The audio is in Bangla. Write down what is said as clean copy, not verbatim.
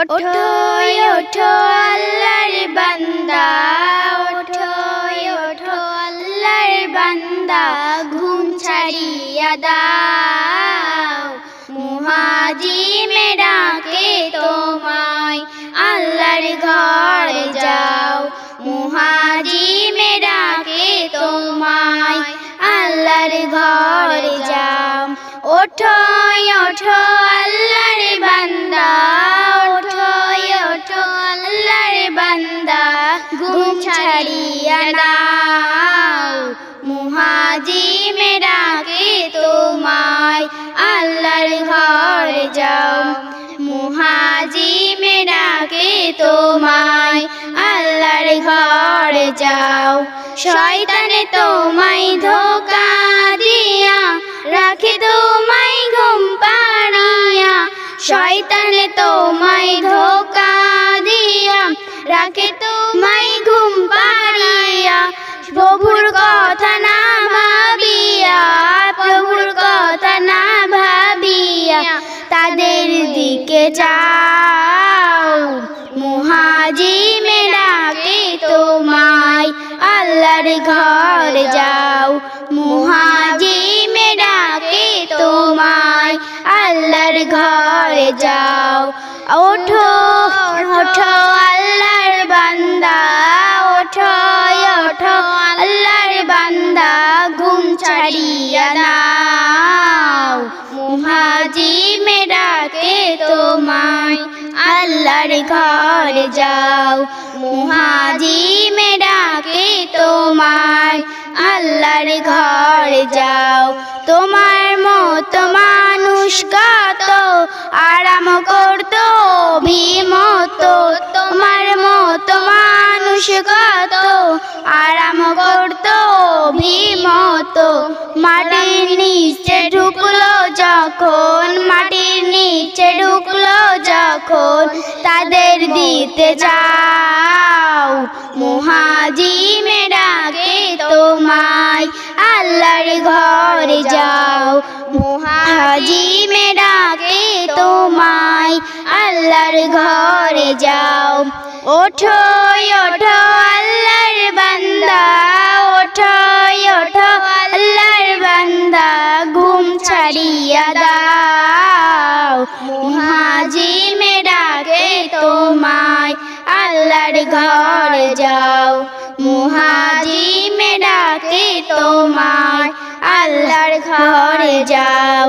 ওঠো ওঠো আল্লাহর বান্দা, ওঠো ওঠো আল্লাহর বান্দা, ঘুম ছাড়িয়া দাও। মুহাজিমে ডাকে তোমায়, আল্লাহর ঘরে যাও। মুহাজিমে ডাকে তোমায়, আল্লাহর ঘরে যাও। ওঠো ওঠো আল্লাহর বান্দা, ওঠো ওঠো আল্লাহর বান্দা, ঘুম ছাড়িয়া নাও। মুহাজিমে ডাকে তোমায়, আল্লাহর ঘরে যাও। মুহাজিমে ডাকে তোমায়, আল্লাহর ঘরে যাও। শয়তানে তোমায় ধোঁকা দিয়া রাখে তোমায় ঘুম পাড়িয়া। শয়তানে তোমায় ধোঁকা দিয়া রাখে তোমায় ঘুম পাড়িয়া। প্রভুর কথা না ভাবিয়া, প্রভুর কথা না ভাবিয়া তাদের দিকে যাও। মুহাজিমে ডাকে তোমায়, আল্লাহর ঘরে যাও। মুহাজিমে ডাকে তোমায়, আল্লাহর ঘরে যাও। ওঠো ওঠো আল্লাহর বান্দা, ওঠো ওঠো আল্লাহর বান্দা, ঘুম ছাড়িয়া নাও। মুহাজিমে ডাকে তোমায়, আল্লাহর ঘরে যাও। মুহাজিমে ডাকে তোমায়, আল্লাহর ঘরে যাও। তোমার মতো মানুষ কত আরাম করতো অভিমত। তোমার মতো মানুষ কত আরাম করতো অভিমত। মাটির নিচে ঢুকলো যখন, মাটির নিচে ঢুকলো যখন তাদের দিতে যাও। মুহাজিমে ডাকে তোমায়, আল্লাহর ঘরে যাও। মুহাজিমে ডাকে তোমায়, আল্লাহর ঘরে যাও। ওঠো ওঠো আল্লাহর বান্দা, ওঠো ওঠো আল্লাহর বান্দা, ঘুম ছাড়িয়া দাও। মুহাজিমে ডাকে তোমায়, আল্লাহর ঘরে যাও। মুহাজিমে ডাকে তোমায়, আল্লাহর ঘরে যাও।